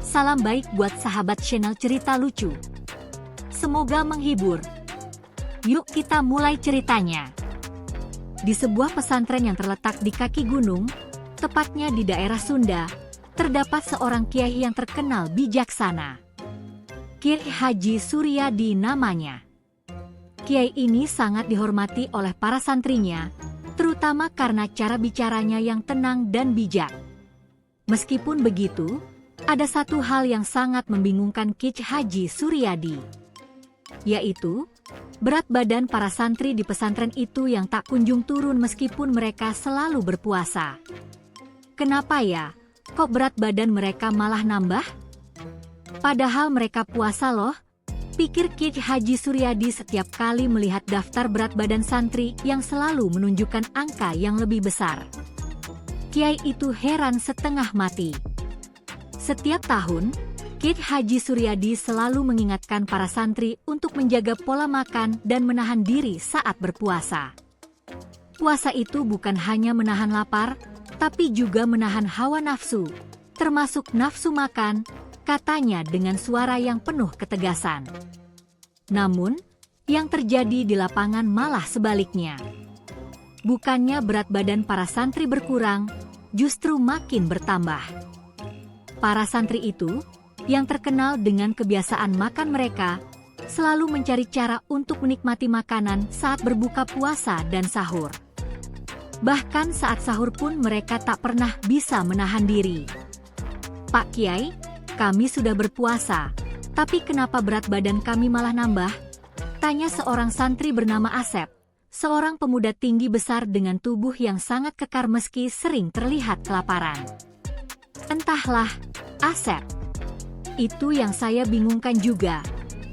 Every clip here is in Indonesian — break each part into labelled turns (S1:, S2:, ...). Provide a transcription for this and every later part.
S1: Salam baik buat sahabat channel cerita lucu. Semoga menghibur. Yuk kita mulai ceritanya. Di sebuah pesantren yang terletak di kaki gunung, tepatnya di daerah Sunda, terdapat seorang kiai yang terkenal bijaksana. Kiai Haji Suryadi namanya. Kiai ini sangat dihormati oleh para santrinya, terutama karena cara bicaranya yang tenang dan bijak. Meskipun begitu, ada satu hal yang sangat membingungkan Kiai Haji Suryadi, yaitu berat badan para santri di pesantren itu yang tak kunjung turun meskipun mereka selalu berpuasa. Kenapa ya, kok berat badan mereka malah nambah? Padahal mereka puasa loh, pikir Kiai Haji Suryadi setiap kali melihat daftar berat badan santri yang selalu menunjukkan angka yang lebih besar. Kiai itu heran setengah mati. Setiap tahun, Kiai Haji Suryadi selalu mengingatkan para santri untuk menjaga pola makan dan menahan diri saat berpuasa. Puasa itu bukan hanya menahan lapar, tapi juga menahan hawa nafsu, termasuk nafsu makan, katanya dengan suara yang penuh ketegasan. Namun, yang terjadi di lapangan malah sebaliknya. Bukannya berat badan para santri berkurang, justru makin bertambah. Para santri itu, yang terkenal dengan kebiasaan makan mereka, selalu mencari cara untuk menikmati makanan saat berbuka puasa dan sahur. Bahkan saat sahur pun mereka tak pernah bisa menahan diri. "Pak Kiai, kami sudah berpuasa, tapi kenapa berat badan kami malah nambah?" tanya seorang santri bernama Asep, seorang pemuda tinggi besar dengan tubuh yang sangat kekar meski sering terlihat kelaparan. "Entahlah, Asep. Itu yang saya bingungkan juga,"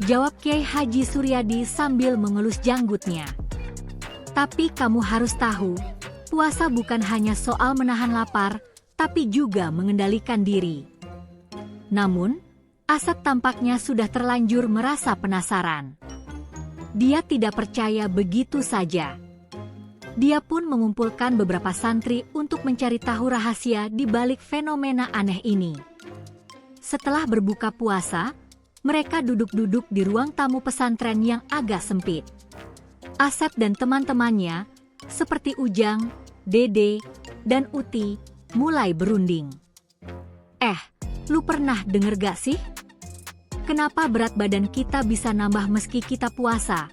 S1: jawab Kiai Haji Suryadi sambil mengelus janggutnya. "Tapi kamu harus tahu, puasa bukan hanya soal menahan lapar, tapi juga mengendalikan diri." Namun, Asep tampaknya sudah terlanjur merasa penasaran. Dia tidak percaya begitu saja. Dia pun mengumpulkan beberapa santri untuk mencari tahu rahasia di balik fenomena aneh ini. Setelah berbuka puasa, mereka duduk-duduk di ruang tamu pesantren yang agak sempit. Asep dan teman-temannya, seperti Ujang, Dede, dan Uti, mulai berunding. Lu pernah denger gak sih? Kenapa berat badan kita bisa nambah meski kita puasa?"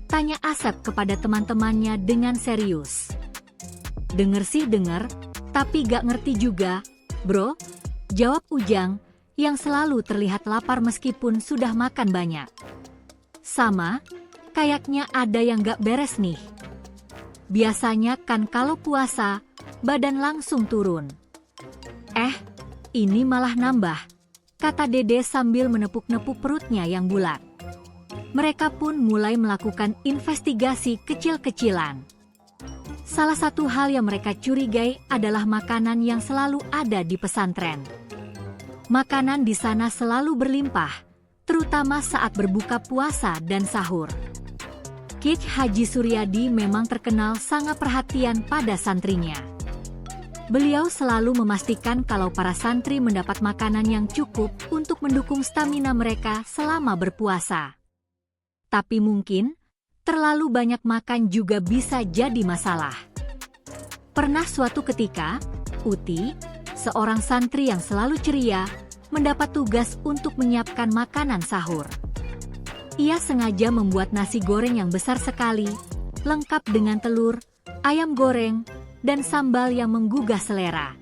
S1: tanya Asep kepada teman-temannya dengan serius. "Denger sih denger, tapi gak ngerti juga, bro," jawab Ujang, yang selalu terlihat lapar meskipun sudah makan banyak. "Sama, kayaknya ada yang gak beres nih. Biasanya kan kalau puasa, badan langsung turun. Ini malah nambah," kata Dede sambil menepuk-nepuk perutnya yang bulat. Mereka pun mulai melakukan investigasi kecil-kecilan. Salah satu hal yang mereka curigai adalah makanan yang selalu ada di pesantren. Makanan di sana selalu berlimpah, terutama saat berbuka puasa dan sahur. Kiai Haji Suryadi memang terkenal sangat perhatian pada santrinya. Beliau selalu memastikan kalau para santri mendapat makanan yang cukup untuk mendukung stamina mereka selama berpuasa. Tapi mungkin, terlalu banyak makan juga bisa jadi masalah. Pernah suatu ketika, Uti, seorang santri yang selalu ceria, mendapat tugas untuk menyiapkan makanan sahur. Ia sengaja membuat nasi goreng yang besar sekali, lengkap dengan telur, ayam goreng, dan sambal yang menggugah selera.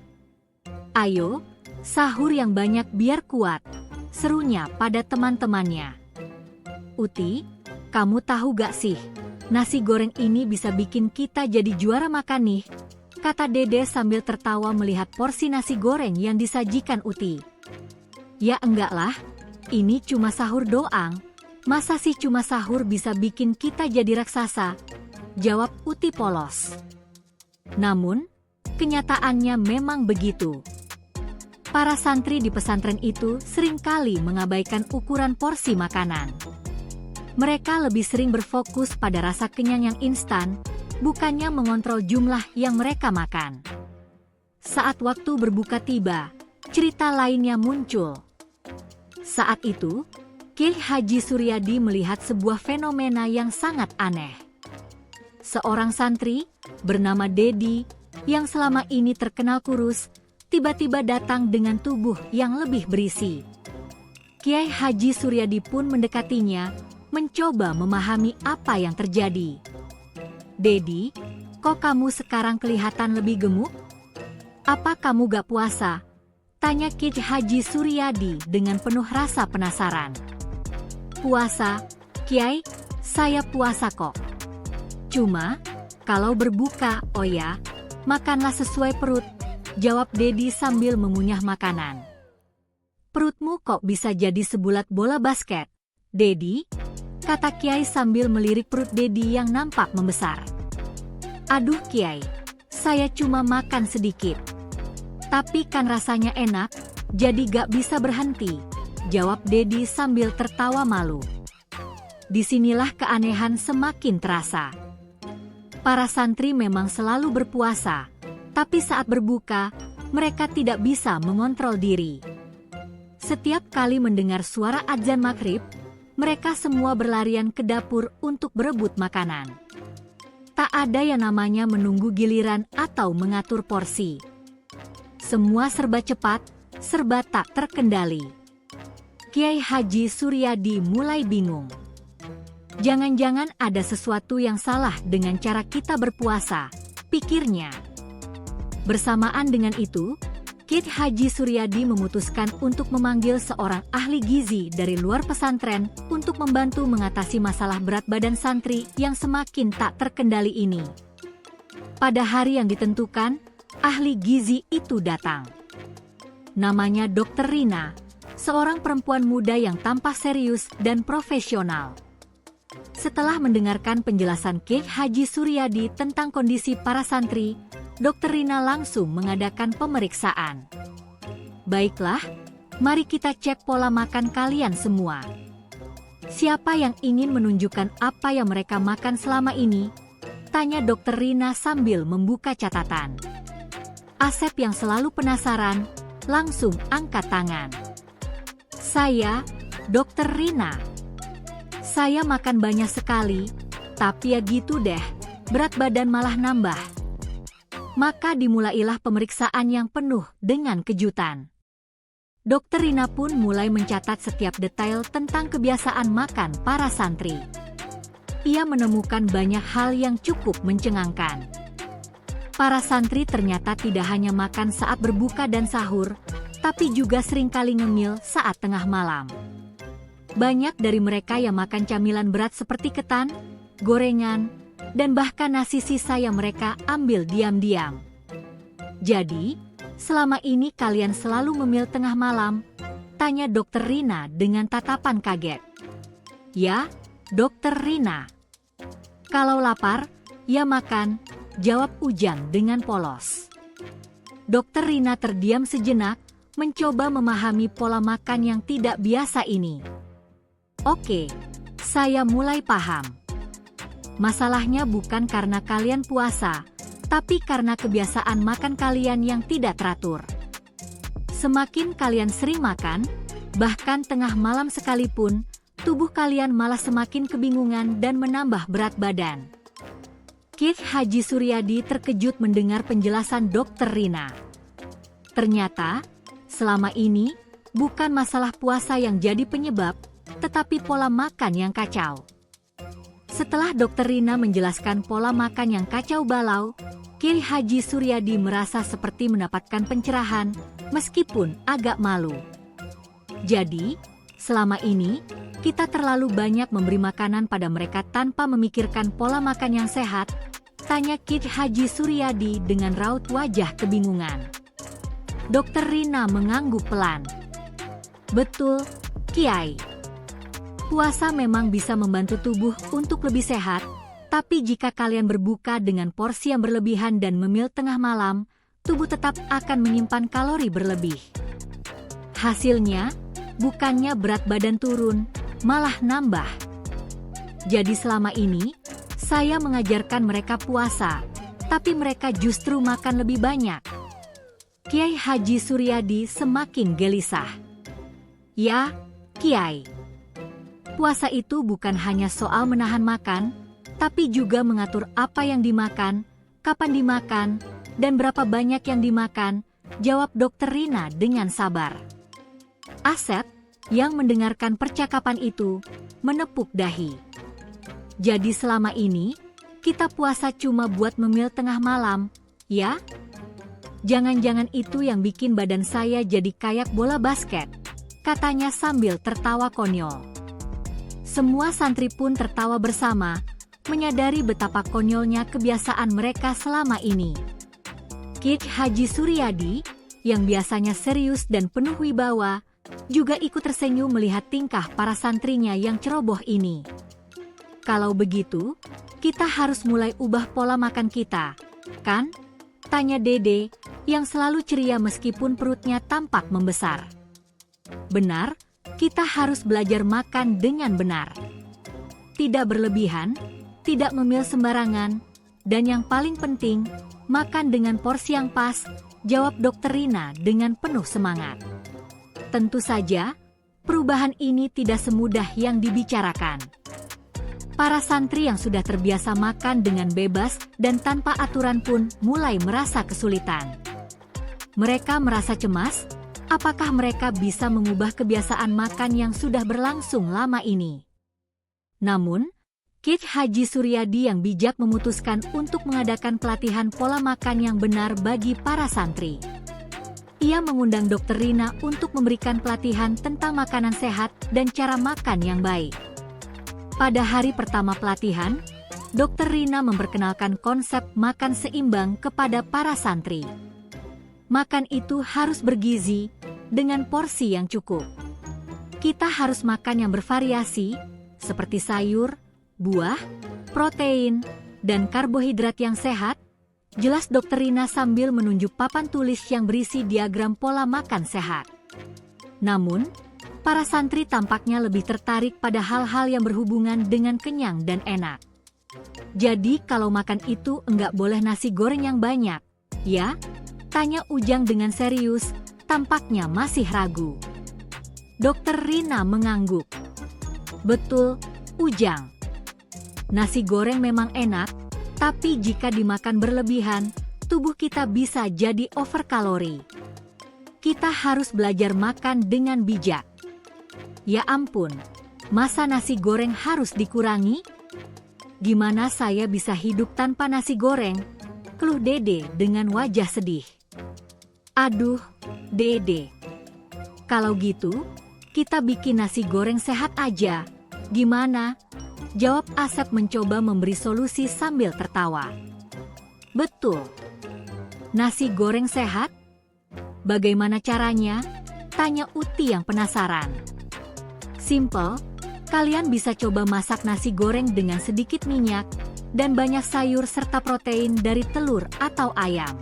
S1: "Ayo, sahur yang banyak biar kuat," serunya pada teman-temannya. "Uti, kamu tahu gak sih, nasi goreng ini bisa bikin kita jadi juara makan nih," kata Dede sambil tertawa melihat porsi nasi goreng yang disajikan Uti. "Ya enggak lah, ini cuma sahur doang. Masa sih cuma sahur bisa bikin kita jadi raksasa?" jawab Uti polos. Namun, kenyataannya memang begitu. Para santri di pesantren itu seringkali mengabaikan ukuran porsi makanan. Mereka lebih sering berfokus pada rasa kenyang yang instan, bukannya mengontrol jumlah yang mereka makan. Saat waktu berbuka tiba, cerita lainnya muncul. Saat itu, Kiai Haji Suryadi melihat sebuah fenomena yang sangat aneh. Seorang santri bernama Dedi yang selama ini terkenal kurus, tiba-tiba datang dengan tubuh yang lebih berisi. Kiai Haji Suryadi pun mendekatinya, mencoba memahami apa yang terjadi. "Dedi, kok kamu sekarang kelihatan lebih gemuk? Apa kamu gak puasa?" tanya Kiai Haji Suryadi dengan penuh rasa penasaran. "Puasa, Kiai, saya puasa kok. Cuma, kalau berbuka, oh ya, makanlah sesuai perut," jawab Dedi sambil mengunyah makanan. "Perutmu kok bisa jadi sebulat bola basket, Dedi?" kata Kiai sambil melirik perut Dedi yang nampak membesar. "Aduh Kiai, saya cuma makan sedikit. Tapi kan rasanya enak, jadi gak bisa berhenti," jawab Dedi sambil tertawa malu. Disinilah keanehan semakin terasa. Para santri memang selalu berpuasa, tapi saat berbuka, mereka tidak bisa mengontrol diri. Setiap kali mendengar suara adzan maghrib, mereka semua berlarian ke dapur untuk berebut makanan. Tak ada yang namanya menunggu giliran atau mengatur porsi. Semua serba cepat, serba tak terkendali. Kiai Haji Suryadi mulai bingung. Jangan-jangan ada sesuatu yang salah dengan cara kita berpuasa, pikirnya. Bersamaan dengan itu, Kiai Haji Suryadi memutuskan untuk memanggil seorang ahli gizi dari luar pesantren untuk membantu mengatasi masalah berat badan santri yang semakin tak terkendali ini. Pada hari yang ditentukan, ahli gizi itu datang. Namanya Dr. Rina, seorang perempuan muda yang tampak serius dan profesional. Setelah mendengarkan penjelasan Kiai Haji Suryadi tentang kondisi para santri, Dr. Rina langsung mengadakan pemeriksaan. "Baiklah, mari kita cek pola makan kalian semua. Siapa yang ingin menunjukkan apa yang mereka makan selama ini?" tanya Dr. Rina sambil membuka catatan. Asep yang selalu penasaran, langsung angkat tangan. "Saya, Dr. Rina. Saya makan banyak sekali, tapi ya gitu deh, berat badan malah nambah." Maka dimulailah pemeriksaan yang penuh dengan kejutan. Dr. Rina pun mulai mencatat setiap detail tentang kebiasaan makan para santri. Ia menemukan banyak hal yang cukup mencengangkan. Para santri ternyata tidak hanya makan saat berbuka dan sahur, tapi juga seringkali ngemil saat tengah malam. Banyak dari mereka yang makan camilan berat seperti ketan, gorengan, dan bahkan nasi sisa yang mereka ambil diam-diam. "Jadi, selama ini kalian selalu ngemil tengah malam?" tanya Dr. Rina dengan tatapan kaget. "Ya, Dr. Rina. Kalau lapar, ya makan," jawab Ujang dengan polos. Dr. Rina terdiam sejenak, mencoba memahami pola makan yang tidak biasa ini. "Oke, saya mulai paham. Masalahnya bukan karena kalian puasa, tapi karena kebiasaan makan kalian yang tidak teratur. Semakin kalian sering makan, bahkan tengah malam sekalipun, tubuh kalian malah semakin kebingungan dan menambah berat badan." Kiai Haji Suryadi terkejut mendengar penjelasan Dr. Rina. Ternyata, selama ini, bukan masalah puasa yang jadi penyebab, tetapi pola makan yang kacau. Setelah Dr. Rina menjelaskan pola makan yang kacau balau, Kiai Haji Suryadi merasa seperti mendapatkan pencerahan, meskipun agak malu. "Jadi, selama ini, kita terlalu banyak memberi makanan pada mereka tanpa memikirkan pola makan yang sehat?" tanya Kiai Haji Suryadi dengan raut wajah kebingungan. Dr. Rina mengangguk pelan. "Betul, Kiai. Puasa memang bisa membantu tubuh untuk lebih sehat, tapi jika kalian berbuka dengan porsi yang berlebihan dan memil tengah malam, tubuh tetap akan menyimpan kalori berlebih. Hasilnya, bukannya berat badan turun, malah nambah. Jadi selama ini, saya mengajarkan mereka puasa, tapi mereka justru makan lebih banyak." Kiai Haji Suryadi semakin gelisah. "Ya, Kiai. Puasa itu bukan hanya soal menahan makan, tapi juga mengatur apa yang dimakan, kapan dimakan, dan berapa banyak yang dimakan, jawab Dokter Rina dengan sabar. Asep, yang mendengarkan percakapan itu, menepuk dahi. Jadi selama ini, kita puasa cuma buat ngemil tengah malam, ya? Jangan-jangan itu yang bikin badan saya jadi kayak bola basket, katanya sambil tertawa konyol. Semua santri pun tertawa bersama, menyadari betapa konyolnya kebiasaan mereka selama ini. Kiai Haji Suryadi, yang biasanya serius dan penuh wibawa, juga ikut tersenyum melihat tingkah para santrinya yang ceroboh ini. Kalau begitu, kita harus mulai ubah pola makan kita, kan? Tanya Dede, yang selalu ceria meskipun perutnya tampak membesar. Benar, kita harus belajar makan dengan benar. Tidak berlebihan, tidak ngemil sembarangan, dan yang paling penting, makan dengan porsi yang pas, jawab Dokter Rina dengan penuh semangat. Tentu saja, perubahan ini tidak semudah yang dibicarakan. Para santri yang sudah terbiasa makan dengan bebas dan tanpa aturan pun mulai merasa kesulitan. Mereka merasa cemas, apakah mereka bisa mengubah kebiasaan makan yang sudah berlangsung lama ini? Namun, Kiai Haji Suryadi yang bijak memutuskan untuk mengadakan pelatihan pola makan yang benar bagi para santri. Ia mengundang Dokter Rina untuk memberikan pelatihan tentang makanan sehat dan cara makan yang baik. Pada hari pertama pelatihan, Dokter Rina memperkenalkan konsep makan seimbang kepada para santri. Makan itu harus bergizi, dengan porsi yang cukup. Kita harus makan yang bervariasi, seperti sayur, buah, protein, dan karbohidrat yang sehat, jelas Dokter Rina sambil menunjuk papan tulis yang berisi diagram pola makan sehat. Namun, para santri tampaknya lebih tertarik pada hal-hal yang berhubungan dengan kenyang dan enak. Jadi kalau makan itu enggak boleh nasi goreng yang banyak, ya? Tanya Ujang dengan serius, tampaknya masih ragu. Dokter Rina mengangguk. Betul, Ujang. Nasi goreng memang enak, tapi jika dimakan berlebihan, tubuh kita bisa jadi overkalori. Kita harus belajar makan dengan bijak. Ya ampun, masa nasi goreng harus dikurangi? Gimana saya bisa hidup tanpa nasi goreng? Keluh Dede dengan wajah sedih. Aduh, Dede. Kalau gitu, kita bikin nasi goreng sehat aja. Gimana? Jawab Asep mencoba memberi solusi sambil tertawa. Betul. Nasi goreng sehat? Bagaimana caranya? Tanya Uti yang penasaran. Simple, kalian bisa coba masak nasi goreng dengan sedikit minyak dan banyak sayur serta protein dari telur atau ayam.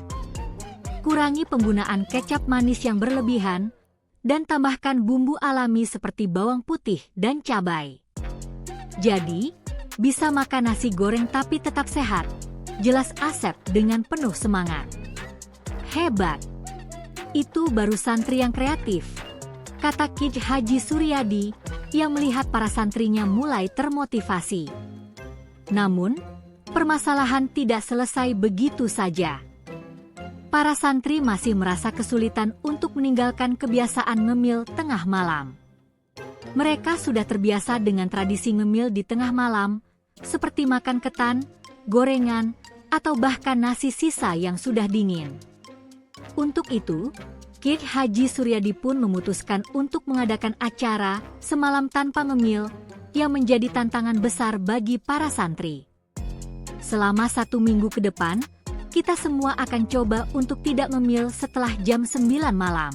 S1: Kurangi penggunaan kecap manis yang berlebihan dan tambahkan bumbu alami seperti bawang putih dan cabai. Jadi, bisa makan nasi goreng tapi tetap sehat, jelas Asep dengan penuh semangat. Hebat! Itu baru santri yang kreatif, kata Kiai Haji Suryadi yang melihat para santrinya mulai termotivasi. Namun, permasalahan tidak selesai begitu saja. Para santri masih merasa kesulitan untuk meninggalkan kebiasaan ngemil tengah malam. Mereka sudah terbiasa dengan tradisi ngemil di tengah malam, seperti makan ketan, gorengan, atau bahkan nasi sisa yang sudah dingin. Untuk itu, Kiai Haji Suryadi pun memutuskan untuk mengadakan acara semalam tanpa ngemil yang menjadi tantangan besar bagi para santri. Selama 1 minggu ke depan, kita semua akan coba untuk tidak ngemil setelah jam 9 malam.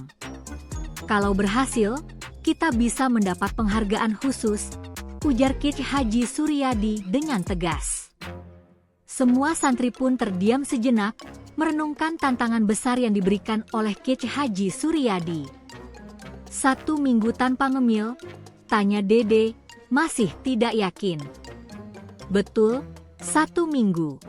S1: Kalau berhasil, kita bisa mendapat penghargaan khusus, ujar Kiai Haji Suryadi dengan tegas. Semua santri pun terdiam sejenak, merenungkan tantangan besar yang diberikan oleh Kiai Haji Suryadi. 1 minggu tanpa ngemil? Tanya Dede, masih tidak yakin. Betul, 1 minggu.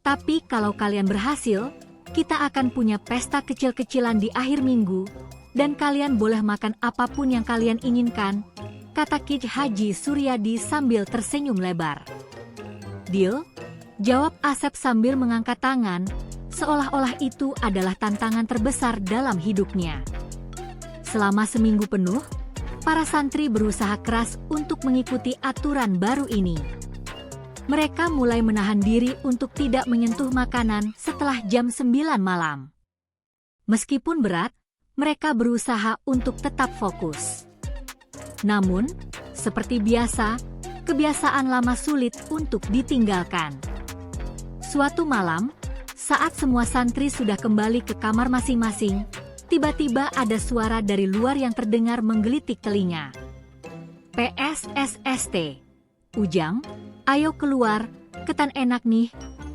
S1: Tapi kalau kalian berhasil, kita akan punya pesta kecil-kecilan di akhir minggu, dan kalian boleh makan apapun yang kalian inginkan, kata Kij Haji Suryadi sambil tersenyum lebar. Deal? Jawab Asep sambil mengangkat tangan, seolah-olah itu adalah tantangan terbesar dalam hidupnya. Selama seminggu penuh, para santri berusaha keras untuk mengikuti aturan baru ini. Mereka mulai menahan diri untuk tidak menyentuh makanan setelah jam 9 malam. Meskipun berat, mereka berusaha untuk tetap fokus. Namun, seperti biasa, kebiasaan lama sulit untuk ditinggalkan. Suatu malam, saat semua santri sudah kembali ke kamar masing-masing, tiba-tiba ada suara dari luar yang terdengar menggelitik telinga. PSSST. Ujang, ayo keluar, ketan enak nih,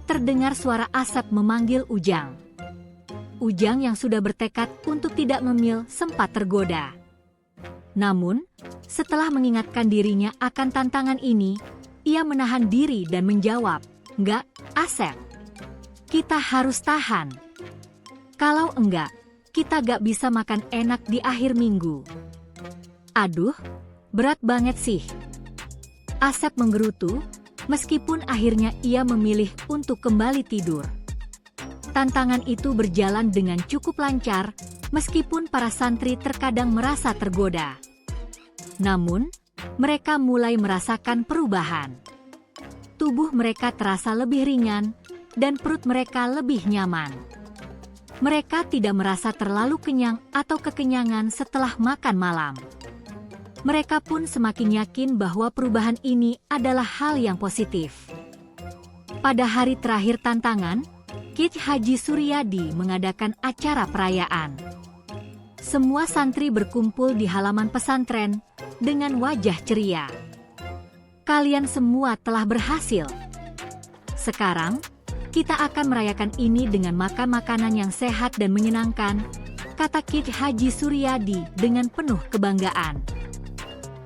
S1: terdengar suara Asep memanggil Ujang. Ujang yang sudah bertekad untuk tidak ngemil sempat tergoda. Namun, setelah mengingatkan dirinya akan tantangan ini, ia menahan diri dan menjawab, "Enggak, Asep. Kita harus tahan. Kalau enggak, kita gak bisa makan enak di akhir minggu." Aduh, berat banget sih. Asep menggerutu, meskipun akhirnya ia memilih untuk kembali tidur. Tantangan itu berjalan dengan cukup lancar, meskipun para santri terkadang merasa tergoda. Namun, mereka mulai merasakan perubahan. Tubuh mereka terasa lebih ringan, dan perut mereka lebih nyaman. Mereka tidak merasa terlalu kenyang atau kekenyangan setelah makan malam. Mereka pun semakin yakin bahwa perubahan ini adalah hal yang positif. Pada hari terakhir tantangan, Kij Haji Suryadi mengadakan acara perayaan. Semua santri berkumpul di halaman pesantren dengan wajah ceria. Kalian semua telah berhasil. Sekarang, kita akan merayakan ini dengan makan makanan yang sehat dan menyenangkan, kata Kij Haji Suryadi dengan penuh kebanggaan.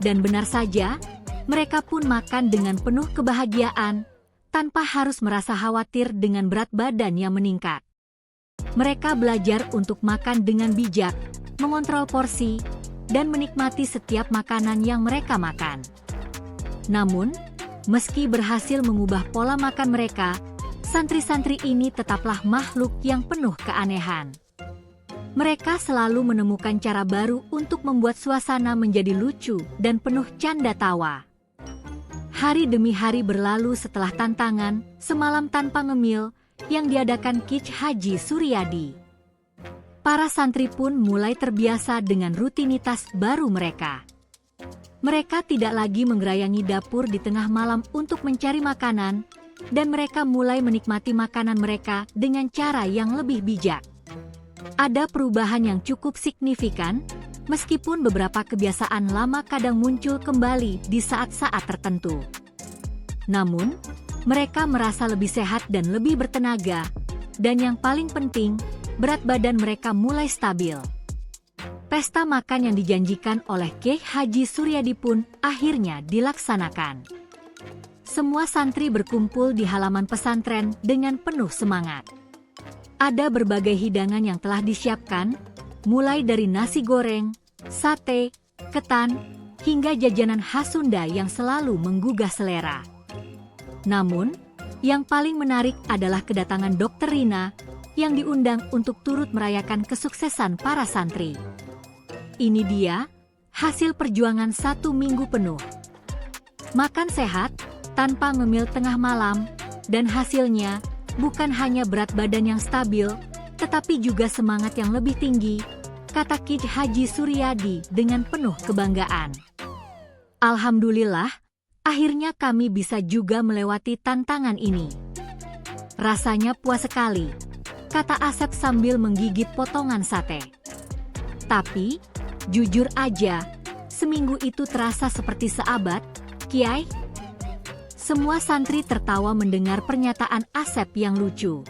S1: Dan benar saja, mereka pun makan dengan penuh kebahagiaan, tanpa harus merasa khawatir dengan berat badan yang meningkat. Mereka belajar untuk makan dengan bijak, mengontrol porsi, dan menikmati setiap makanan yang mereka makan. Namun, meski berhasil mengubah pola makan mereka, santri-santri ini tetaplah makhluk yang penuh keanehan. Mereka selalu menemukan cara baru untuk membuat suasana menjadi lucu dan penuh canda tawa. Hari demi hari berlalu setelah tantangan semalam tanpa ngemil yang diadakan Kij Haji Suryadi. Para santri pun mulai terbiasa dengan rutinitas baru mereka. Mereka tidak lagi menggerayangi dapur di tengah malam untuk mencari makanan, dan mereka mulai menikmati makanan mereka dengan cara yang lebih bijak. Ada perubahan yang cukup signifikan, meskipun beberapa kebiasaan lama kadang muncul kembali di saat-saat tertentu. Namun, mereka merasa lebih sehat dan lebih bertenaga, dan yang paling penting, berat badan mereka mulai stabil. Pesta makan yang dijanjikan oleh Kij Haji Suryadi pun akhirnya dilaksanakan. Semua santri berkumpul di halaman pesantren dengan penuh semangat. Ada berbagai hidangan yang telah disiapkan, mulai dari nasi goreng, sate, ketan, hingga jajanan khas Sunda yang selalu menggugah selera. Namun, yang paling menarik adalah kedatangan Dr. Rina yang diundang untuk turut merayakan kesuksesan para santri. Ini dia, hasil perjuangan 1 minggu penuh. Makan sehat, tanpa ngemil tengah malam, dan hasilnya bukan hanya berat badan yang stabil, tetapi juga semangat yang lebih tinggi, kata Kij Haji Suryadi dengan penuh kebanggaan. Alhamdulillah, akhirnya kami bisa juga melewati tantangan ini. Rasanya puas sekali, kata Asep sambil menggigit potongan sate. Tapi, jujur aja, seminggu itu terasa seperti seabad, Kiai. Semua santri tertawa mendengar pernyataan Asep yang lucu.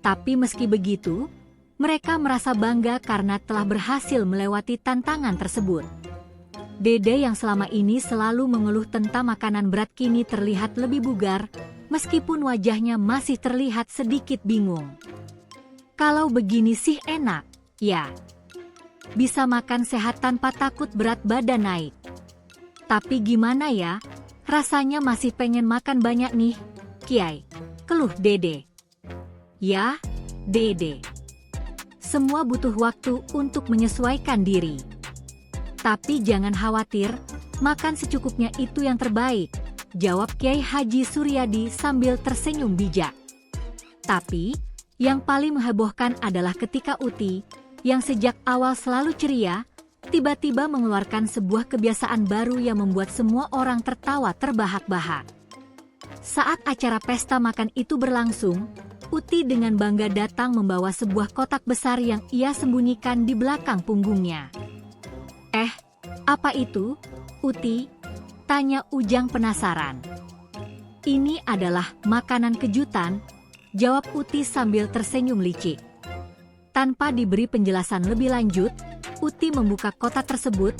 S1: Tapi meski begitu, mereka merasa bangga karena telah berhasil melewati tantangan tersebut. Dede yang selama ini selalu mengeluh tentang makanan berat kini terlihat lebih bugar, meskipun wajahnya masih terlihat sedikit bingung. Kalau begini sih enak, ya. bisa makan sehat tanpa takut berat badan naik. Tapi gimana ya, rasanya masih pengen makan banyak nih, Kiai, keluh Dede. Ya, Dede. Semua butuh waktu untuk menyesuaikan diri. Tapi jangan khawatir, makan secukupnya itu yang terbaik, jawab Kiai Haji Suryadi sambil tersenyum bijak. Tapi, yang paling menghebohkan adalah ketika Uti, yang sejak awal selalu ceria, tiba-tiba mengeluarkan sebuah kebiasaan baru yang membuat semua orang tertawa terbahak-bahak. Saat acara pesta makan itu berlangsung, Uti dengan bangga datang membawa sebuah kotak besar yang ia sembunyikan di belakang punggungnya. Apa itu, Uti? Tanya Ujang penasaran. Ini adalah makanan kejutan, jawab Uti sambil tersenyum licik. Tanpa diberi penjelasan lebih lanjut, Uti membuka kotak tersebut,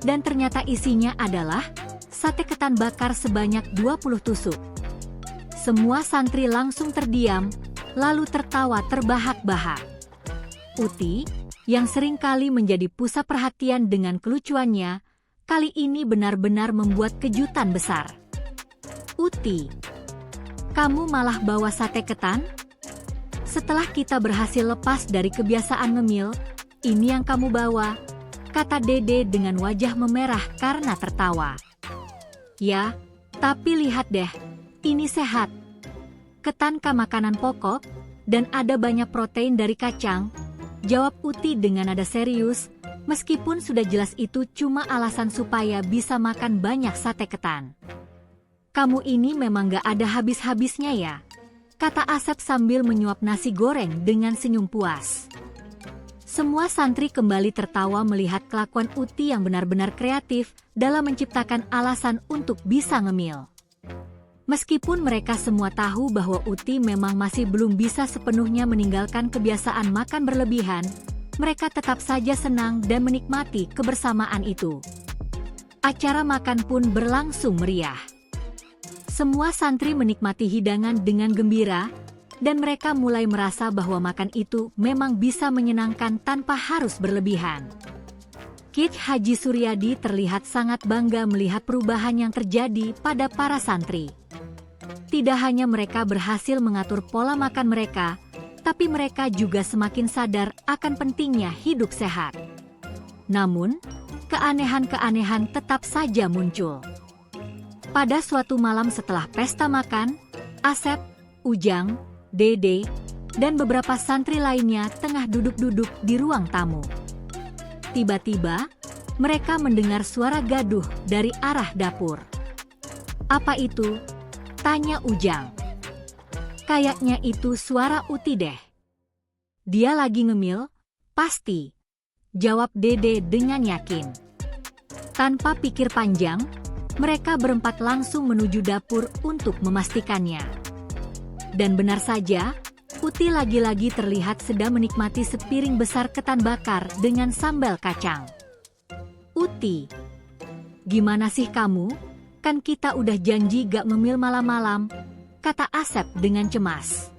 S1: dan ternyata isinya adalah sate ketan bakar sebanyak 20 tusuk. Semua santri langsung terdiam, lalu tertawa terbahak-bahak. Uti, yang seringkali menjadi pusat perhatian dengan kelucuannya, kali ini benar-benar membuat kejutan besar. Uti, kamu malah bawa sate ketan? Setelah kita berhasil lepas dari kebiasaan ngemil, ini yang kamu bawa, kata Dede dengan wajah memerah karena tertawa. Ya, tapi lihat deh, ini sehat. Ketan makanan pokok, dan ada banyak protein dari kacang, jawab Uti dengan nada serius, meskipun sudah jelas itu cuma alasan supaya bisa makan banyak sate ketan. Kamu ini memang gak ada habis-habisnya ya, kata Asep sambil menyuap nasi goreng dengan senyum puas. Semua santri kembali tertawa melihat kelakuan Uti yang benar-benar kreatif dalam menciptakan alasan untuk bisa ngemil. Meskipun mereka semua tahu bahwa Uti memang masih belum bisa sepenuhnya meninggalkan kebiasaan makan berlebihan, mereka tetap saja senang dan menikmati kebersamaan itu. Acara makan pun berlangsung meriah. Semua santri menikmati hidangan dengan gembira, dan mereka mulai merasa bahwa makan itu memang bisa menyenangkan tanpa harus berlebihan. Kiai Haji Suryadi terlihat sangat bangga melihat perubahan yang terjadi pada para santri. Tidak hanya mereka berhasil mengatur pola makan mereka, tapi mereka juga semakin sadar akan pentingnya hidup sehat. Namun, keanehan-keanehan tetap saja muncul. Pada suatu malam setelah pesta makan, Asep, Ujang, Dede, dan beberapa santri lainnya tengah duduk-duduk di ruang tamu. Tiba-tiba, mereka mendengar suara gaduh dari arah dapur. Apa itu? Tanya Ujang. Kayaknya itu suara Uti deh. Dia lagi ngemil, pasti, jawab Dede dengan yakin. Tanpa pikir panjang, mereka berempat langsung menuju dapur untuk memastikannya. Dan benar saja, Uti lagi-lagi terlihat sedang menikmati sepiring besar ketan bakar dengan sambal kacang. Uti, gimana sih kamu? Kan kita udah janji gak ngemil malam-malam, kata Asep dengan cemas.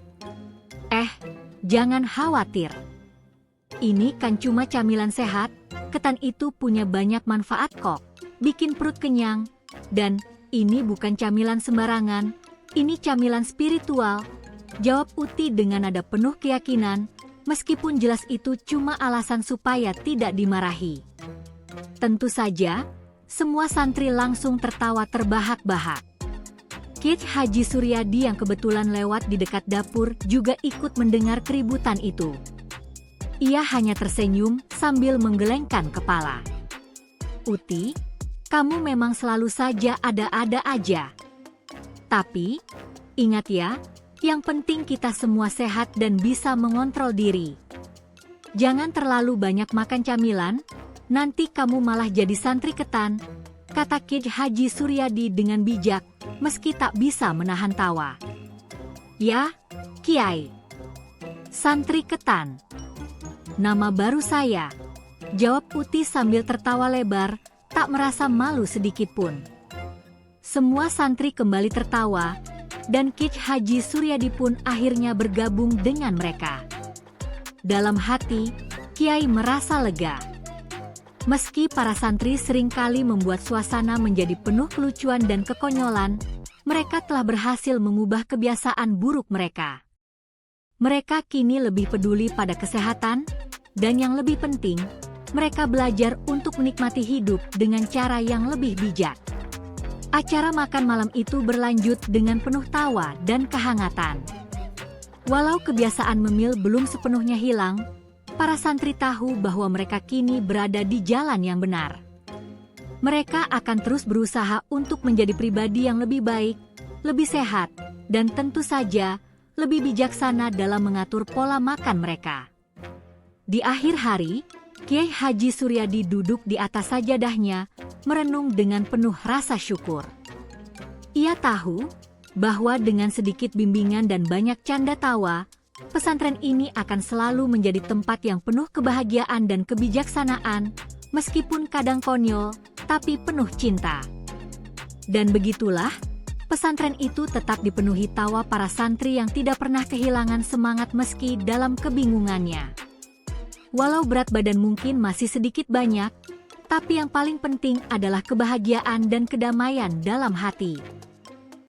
S1: Jangan khawatir. Ini kan cuma camilan sehat, ketan itu punya banyak manfaat kok, bikin perut kenyang, dan ini bukan camilan sembarangan, ini camilan spiritual, jawab Uti dengan nada penuh keyakinan, meskipun jelas itu cuma alasan supaya tidak dimarahi. Tentu saja, semua santri langsung tertawa terbahak-bahak. Kiai Haji Suryadi yang kebetulan lewat di dekat dapur juga ikut mendengar keributan itu. Ia hanya tersenyum sambil menggelengkan kepala. Uti, kamu memang selalu saja ada-ada aja. Tapi, ingat ya, yang penting kita semua sehat dan bisa mengontrol diri. Jangan terlalu banyak makan camilan, nanti kamu malah jadi santri ketan, kata Kiai Haji Suryadi dengan bijak, meski tak bisa menahan tawa. Ya, Kiai. Santri ketan. Nama baru saya, jawab Uti sambil tertawa lebar, tak merasa malu sedikit pun. Semua santri kembali tertawa, dan Kiai Haji Suryadi pun akhirnya bergabung dengan mereka. Dalam hati, Kiai merasa lega. Meski para santri seringkali membuat suasana menjadi penuh kelucuan dan kekonyolan, mereka telah berhasil mengubah kebiasaan buruk mereka. Mereka kini lebih peduli pada kesehatan, dan yang lebih penting, mereka belajar untuk menikmati hidup dengan cara yang lebih bijak. Acara makan malam itu berlanjut dengan penuh tawa dan kehangatan. Walau kebiasaan memil belum sepenuhnya hilang, para santri tahu bahwa mereka kini berada di jalan yang benar. Mereka akan terus berusaha untuk menjadi pribadi yang lebih baik, lebih sehat, dan tentu saja lebih bijaksana dalam mengatur pola makan mereka. Di akhir hari, Kiai Haji Suryadi duduk di atas sajadahnya, merenung dengan penuh rasa syukur. Ia tahu bahwa dengan sedikit bimbingan dan banyak canda tawa, pesantren ini akan selalu menjadi tempat yang penuh kebahagiaan dan kebijaksanaan, meskipun kadang konyol, tapi penuh cinta. Dan begitulah, pesantren itu tetap dipenuhi tawa para santri yang tidak pernah kehilangan semangat meski dalam kebingungannya. Walau berat badan mungkin masih sedikit banyak, tapi yang paling penting adalah kebahagiaan dan kedamaian dalam hati.